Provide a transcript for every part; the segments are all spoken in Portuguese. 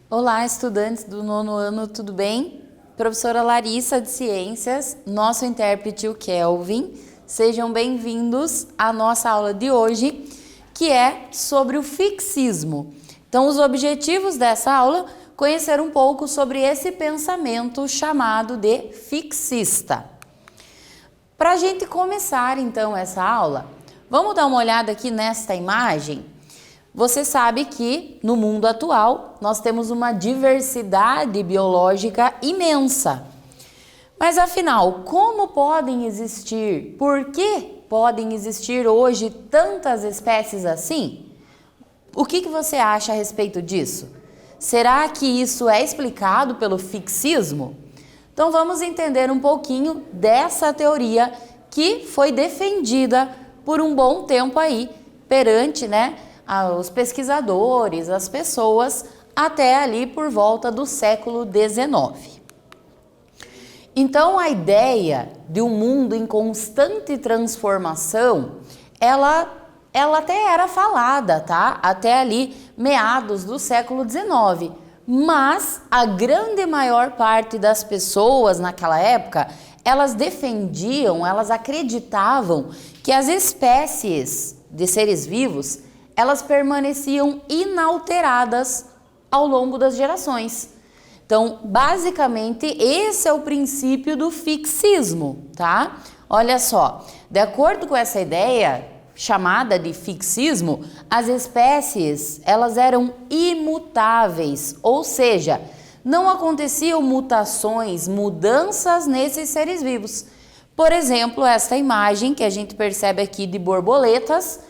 Olá, estudantes do nono ano, tudo bem? Professora Larissa de Ciências, nosso intérprete o Kelvin. Sejam bem-vindos à nossa aula de hoje, que é sobre o fixismo. Então, os objetivos dessa aula, conhecer um pouco sobre esse pensamento chamado de fixista. Para a gente começar, então, essa aula, vamos dar uma olhada aqui nesta imagem. Você sabe que no mundo atual nós temos uma diversidade biológica imensa. Mas afinal, como podem existir, por que podem existir hoje tantas espécies assim? O que você acha a respeito disso? Será que isso é explicado pelo fixismo? Então vamos entender um pouquinho dessa teoria que foi defendida por um bom tempo aí perante, os pesquisadores, as pessoas, até ali por volta do século XIX. Então, a ideia de um mundo em constante transformação, ela até era falada, tá? Até ali meados do século XIX. Mas a grande maior parte das pessoas naquela época, elas defendiam, elas acreditavam que as espécies de seres vivos elas permaneciam inalteradas ao longo das gerações. Então, basicamente, esse é o princípio do fixismo, tá? Olha só, de acordo com essa ideia chamada de fixismo, as espécies, elas eram imutáveis, ou seja, não aconteciam mutações, mudanças nesses seres vivos. Por exemplo, esta imagem que a gente percebe aqui de borboletas.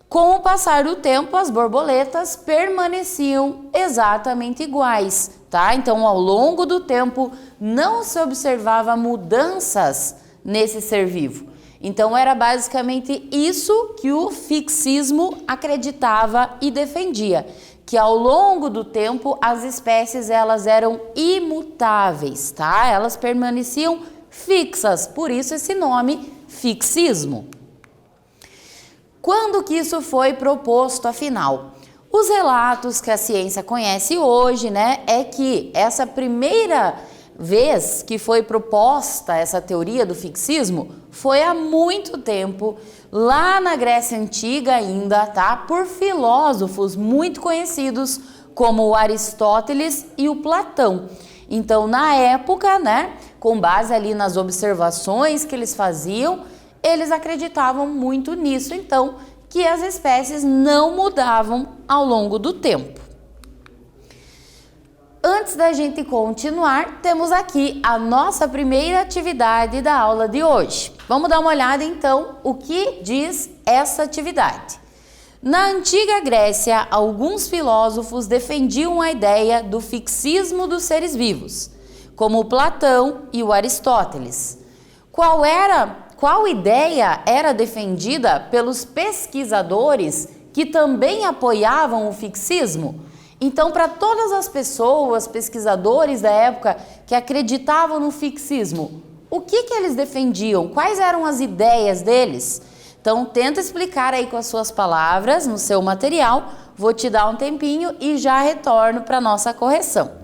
Com o passar do tempo, as borboletas permaneciam exatamente iguais, tá? Então, ao longo do tempo, não se observava mudanças nesse ser vivo. Então, era basicamente isso que o fixismo acreditava e defendia, que ao longo do tempo, as espécies elas eram imutáveis, tá? Elas permaneciam fixas, por isso esse nome, fixismo. Quando que isso foi proposto, afinal? Os relatos que a ciência conhece hoje, é que essa primeira vez que foi proposta essa teoria do fixismo foi há muito tempo, lá na Grécia Antiga ainda, tá? Por filósofos muito conhecidos como o Aristóteles e o Platão. Então, na época, com base ali nas observações que eles faziam, eles acreditavam muito nisso, então, que as espécies não mudavam ao longo do tempo. Antes da gente continuar, temos aqui a nossa primeira atividade da aula de hoje. Vamos dar uma olhada, então, o que diz essa atividade. Na antiga Grécia, alguns filósofos defendiam a ideia do fixismo dos seres vivos, como Platão e o Aristóteles. Qual ideia era defendida pelos pesquisadores que também apoiavam o fixismo? Então, para todas as pessoas, pesquisadores da época que acreditavam no fixismo, o que eles defendiam? Quais eram as ideias deles? Então, tenta explicar aí com as suas palavras no seu material. Vou te dar um tempinho e já retorno para a nossa correção.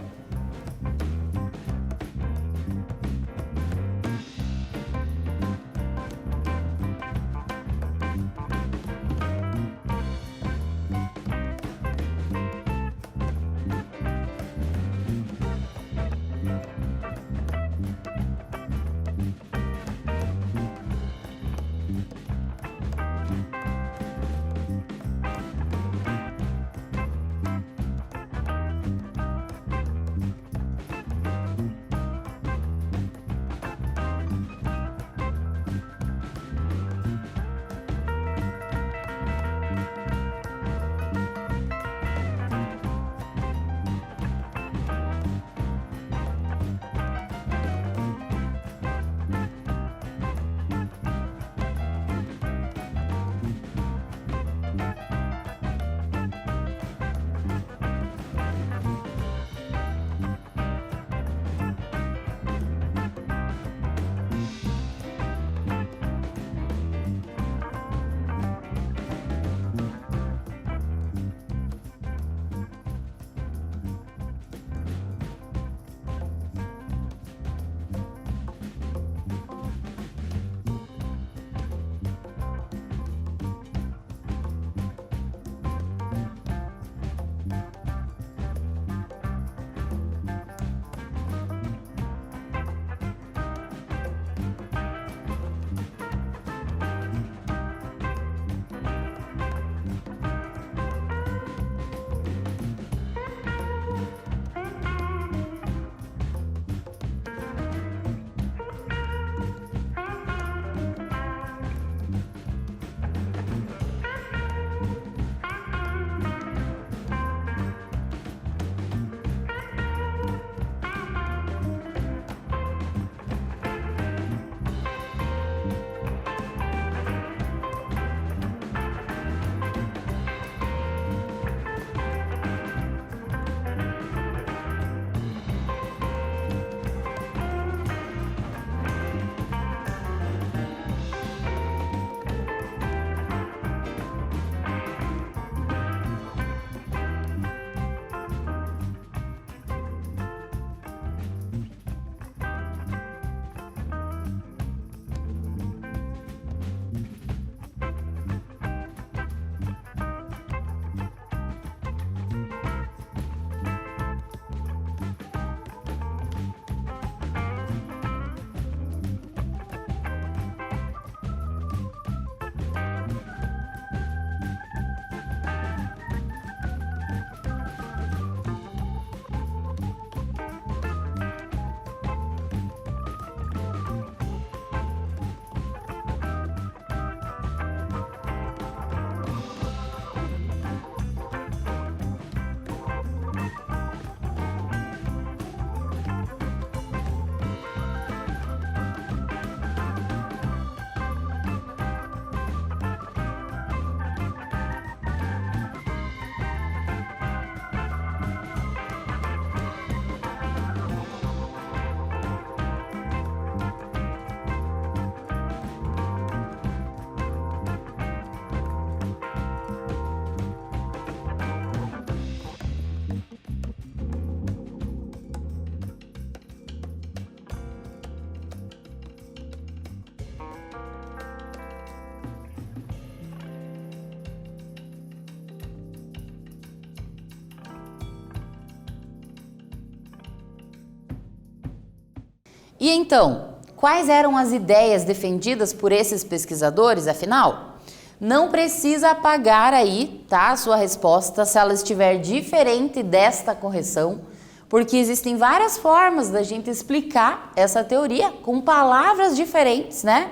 E então, quais eram as ideias defendidas por esses pesquisadores, afinal? Não precisa apagar aí, tá, a sua resposta se ela estiver diferente desta correção, porque existem várias formas da gente explicar essa teoria com palavras diferentes, né?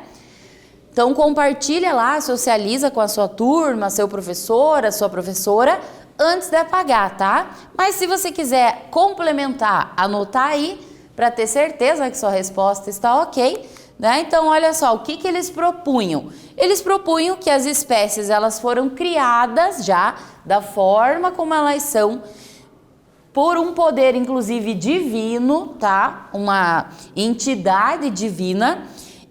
Então compartilha lá, socializa com a sua turma, seu professor, a sua professora, antes de apagar, tá? Mas se você quiser complementar, anotar aí, para ter certeza que sua resposta está ok, né? Então olha só, o que eles propunham? Eles propunham que as espécies elas foram criadas já da forma como elas são, por um poder inclusive divino, tá? Uma entidade divina,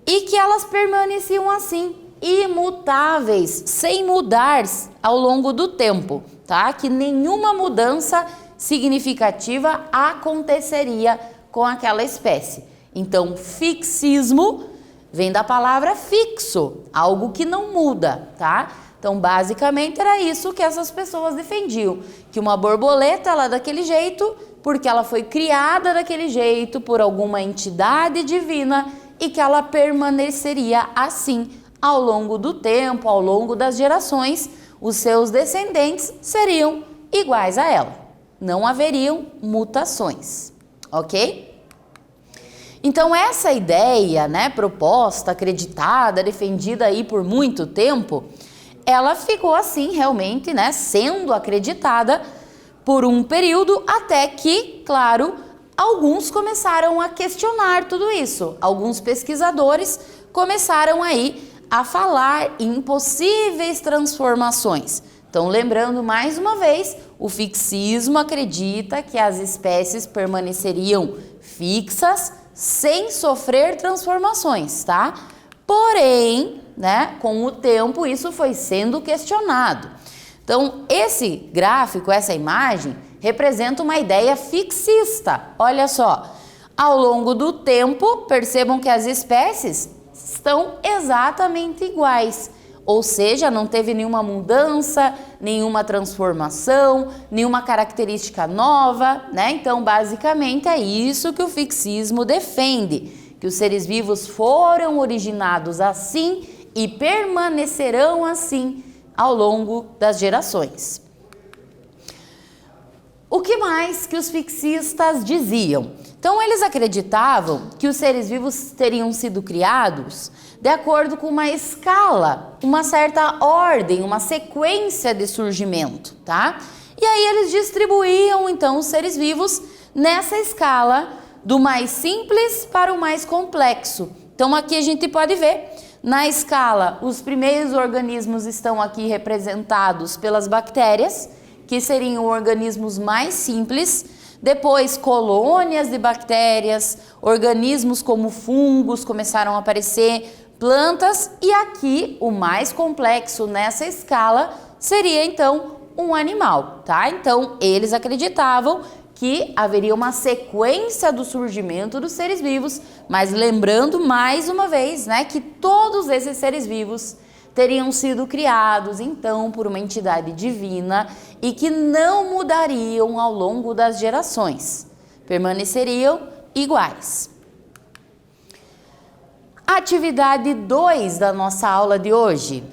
e que elas permaneciam assim, imutáveis, sem mudar ao longo do tempo, tá? Que nenhuma mudança significativa aconteceria com aquela espécie. Então, fixismo vem da palavra fixo, algo que não muda, tá? Então, basicamente era isso que essas pessoas defendiam, que uma borboleta ela é daquele jeito porque ela foi criada daquele jeito por alguma entidade divina e que ela permaneceria assim ao longo do tempo, ao longo das gerações, os seus descendentes seriam iguais a ela, não haveriam mutações, ok? Então essa ideia, né, proposta, acreditada, defendida aí por muito tempo, ela ficou assim realmente, né, sendo acreditada por um período até que, claro, alguns começaram a questionar tudo isso. Alguns pesquisadores começaram aí a falar em possíveis transformações. Então, lembrando mais uma vez, o fixismo acredita que as espécies permaneceriam fixas sem sofrer transformações, tá? Porém, né, com o tempo isso foi sendo questionado. Então, esse gráfico, essa imagem, representa uma ideia fixista. Olha só, ao longo do tempo, percebam que as espécies estão exatamente iguais. Ou seja, não teve nenhuma mudança, nenhuma transformação, nenhuma característica nova, né? Então, basicamente, é isso que o fixismo defende, que os seres vivos foram originados assim e permanecerão assim ao longo das gerações. O que mais que os fixistas diziam? Então, eles acreditavam que os seres vivos teriam sido criados de acordo com uma escala, uma certa ordem, uma sequência de surgimento, tá? E aí eles distribuíam, então, os seres vivos nessa escala do mais simples para o mais complexo. Então, aqui a gente pode ver, na escala, os primeiros organismos estão aqui representados pelas bactérias, que seriam organismos mais simples, depois colônias de bactérias, organismos como fungos começaram a aparecer, plantas, e aqui o mais complexo nessa escala seria então um animal, tá? Então eles acreditavam que haveria uma sequência do surgimento dos seres vivos, mas lembrando mais uma vez, né, que todos esses seres vivos teriam sido criados então por uma entidade divina e que não mudariam ao longo das gerações, permaneceriam iguais. Atividade 2 da nossa aula de hoje.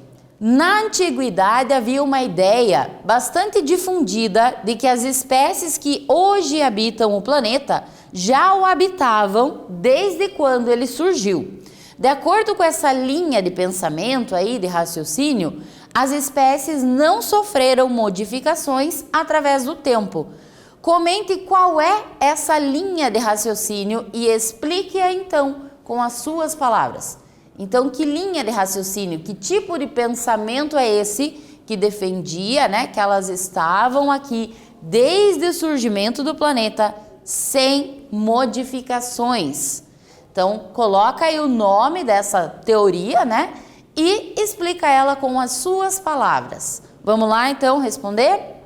Na antiguidade havia uma ideia bastante difundida de que as espécies que hoje habitam o planeta já o habitavam desde quando ele surgiu. De acordo com essa linha de pensamento aí, de raciocínio, as espécies não sofreram modificações através do tempo. Comente qual é essa linha de raciocínio e explique-a então com as suas palavras. Então, que linha de raciocínio, que tipo de pensamento é esse que defendia, né, que elas estavam aqui desde o surgimento do planeta sem modificações? Então, coloca aí o nome dessa teoria, né, e explica ela com as suas palavras. Vamos lá, então, responder?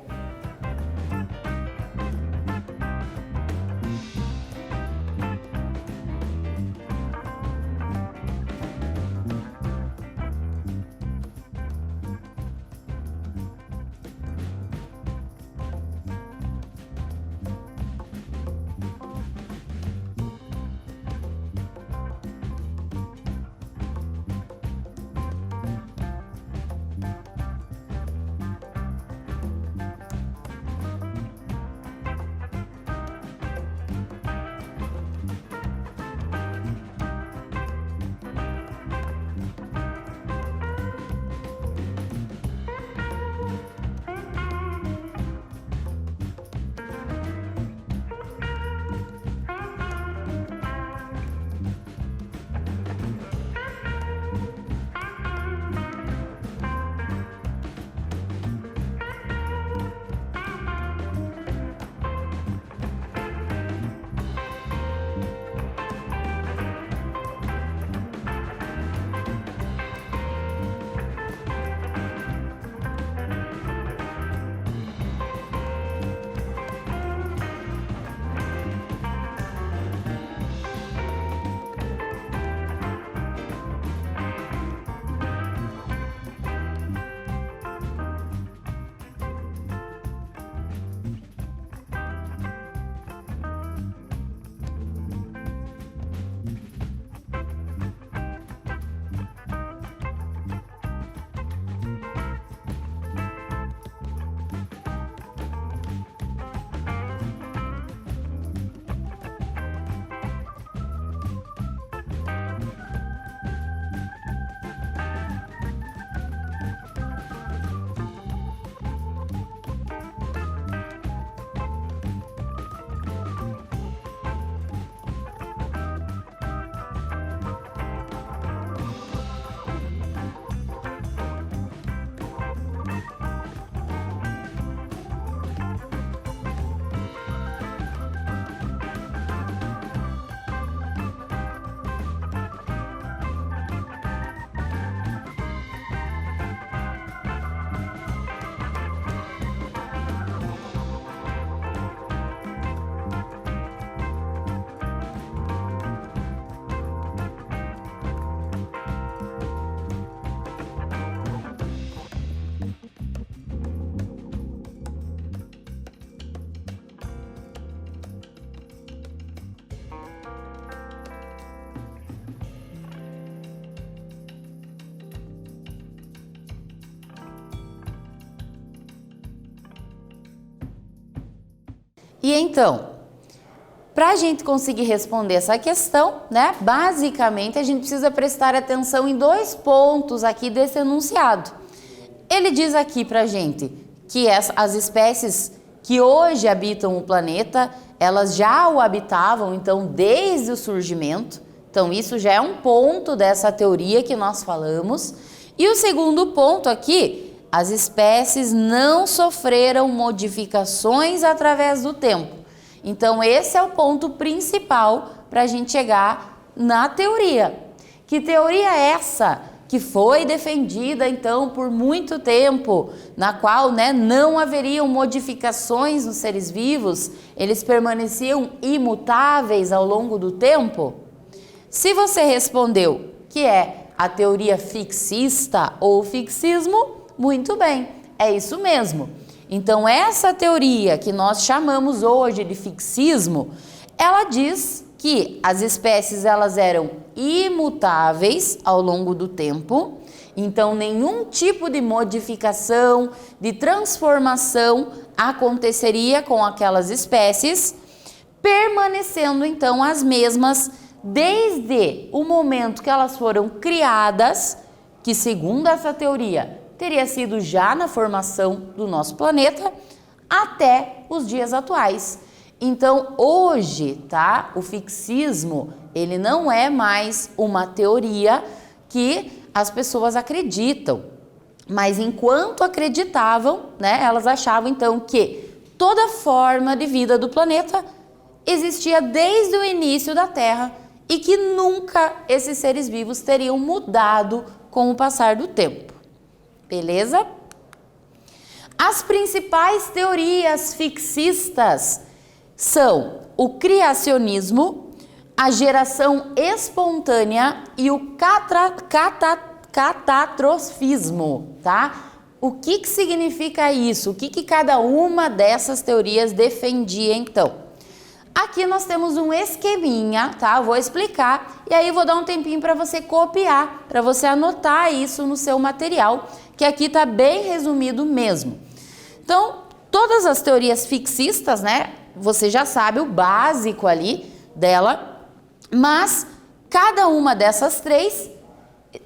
E então, para a gente conseguir responder essa questão, né, basicamente a gente precisa prestar atenção em 2 pontos aqui desse enunciado. Ele diz aqui para a gente que as espécies que hoje habitam o planeta, elas já o habitavam, então, desde o surgimento. Então, isso já é um ponto dessa teoria que nós falamos. E o segundo ponto aqui, as espécies não sofreram modificações através do tempo. Então, esse é o ponto principal para a gente chegar na teoria. Que teoria é essa? Que foi defendida, então, por muito tempo, na qual, né, não haveriam modificações nos seres vivos, eles permaneciam imutáveis ao longo do tempo? Se você respondeu que é a teoria fixista ou fixismo, muito bem, é isso mesmo. Então, essa teoria que nós chamamos hoje de fixismo, ela diz que as espécies elas eram imutáveis ao longo do tempo, então nenhum tipo de modificação, de transformação aconteceria com aquelas espécies, permanecendo então as mesmas desde o momento que elas foram criadas, que segundo essa teoria teria sido já na formação do nosso planeta, até os dias atuais. Então, hoje, tá? O fixismo, ele não é mais uma teoria que as pessoas acreditam. Mas enquanto acreditavam, né, elas achavam então que toda forma de vida do planeta existia desde o início da Terra e que nunca esses seres vivos teriam mudado com o passar do tempo. Beleza? As principais teorias fixistas são o criacionismo, a geração espontânea e o catastrofismo, tá? O que significa isso? O que cada uma dessas teorias defendia então? Aqui nós temos um esqueminha, tá? Eu vou explicar e aí vou dar um tempinho para você copiar, para você anotar isso no seu material, que aqui tá bem resumido mesmo. Então, todas as teorias fixistas, né? Você já sabe o básico ali dela, mas cada uma dessas 3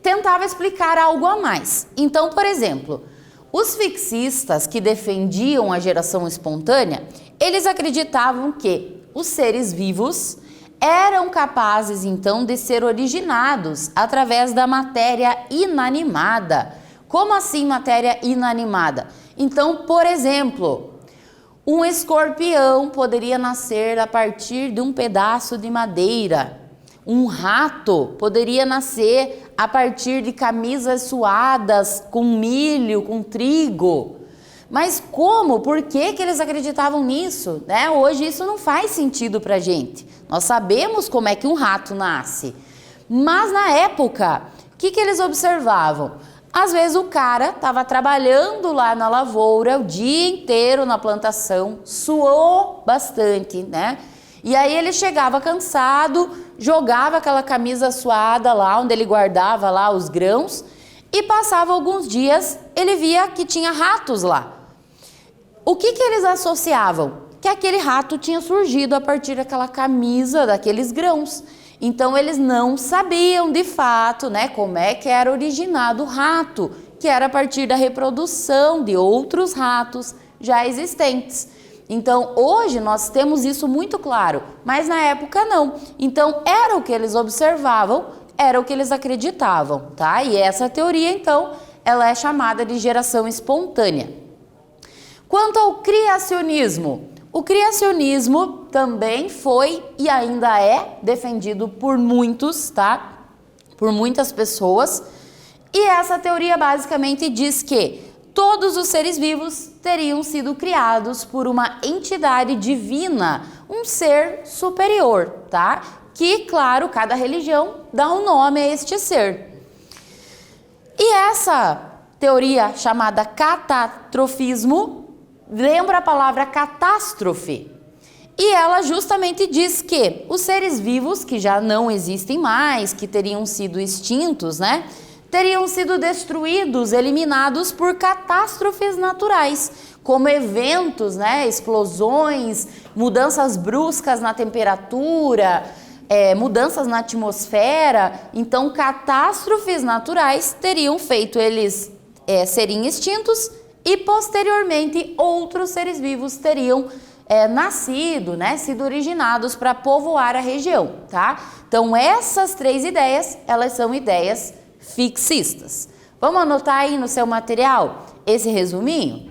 tentava explicar algo a mais. Então, por exemplo, os fixistas que defendiam a geração espontânea, eles acreditavam que os seres vivos eram capazes, então, de ser originados através da matéria inanimada. Como assim matéria inanimada? Então, por exemplo, um escorpião poderia nascer a partir de um pedaço de madeira. Um rato poderia nascer a partir de camisas suadas com milho, com trigo. Mas como? Por que eles acreditavam nisso? Né? Hoje isso não faz sentido pra gente. Nós sabemos como é que um rato nasce. Mas na época, o que eles observavam? Às vezes o cara estava trabalhando lá na lavoura o dia inteiro na plantação, suou bastante, né? E aí ele chegava cansado, jogava aquela camisa suada lá onde ele guardava lá os grãos e passava alguns dias, ele via que tinha ratos lá. O que eles associavam? Que aquele rato tinha surgido a partir daquela camisa, daqueles grãos. Então eles não sabiam de fato, né, como é que era originado o rato, que era a partir da reprodução de outros ratos já existentes. Então hoje nós temos isso muito claro, mas na época não. Então era o que eles observavam, era o que eles acreditavam, tá? E essa teoria então, ela é chamada de geração espontânea. Quanto ao criacionismo, o criacionismo também foi e ainda é defendido por muitos, tá? Por muitas pessoas. E essa teoria basicamente diz que todos os seres vivos teriam sido criados por uma entidade divina, um ser superior, tá? Que, claro, cada religião dá um nome a este ser. E essa teoria chamada catastrofismo lembra a palavra catástrofe. E ela justamente diz que os seres vivos que já não existem mais, que teriam sido extintos, né? Teriam sido destruídos, eliminados por catástrofes naturais, como eventos, né? Explosões, mudanças bruscas na temperatura, mudanças na atmosfera, então catástrofes naturais teriam feito eles serem extintos e posteriormente outros seres vivos teriam nascido, né, sido originados para povoar a região, tá? Então essas 3 ideias, elas são ideias fixistas. Vamos anotar aí no seu material esse resuminho?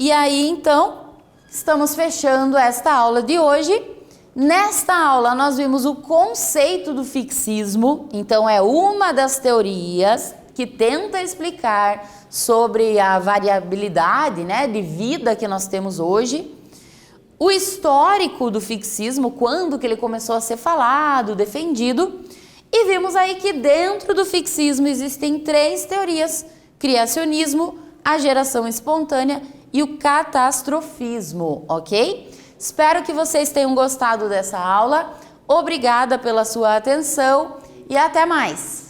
E aí, então, estamos fechando esta aula de hoje. Nesta aula, nós vimos o conceito do fixismo, então é uma das teorias que tenta explicar sobre a variabilidade, né, de vida que nós temos hoje. O histórico do fixismo, quando que ele começou a ser falado, defendido. E vimos aí que dentro do fixismo existem 3 teorias: criacionismo, a geração espontânea e o catastrofismo, ok? Espero que vocês tenham gostado dessa aula. Obrigada pela sua atenção e até mais!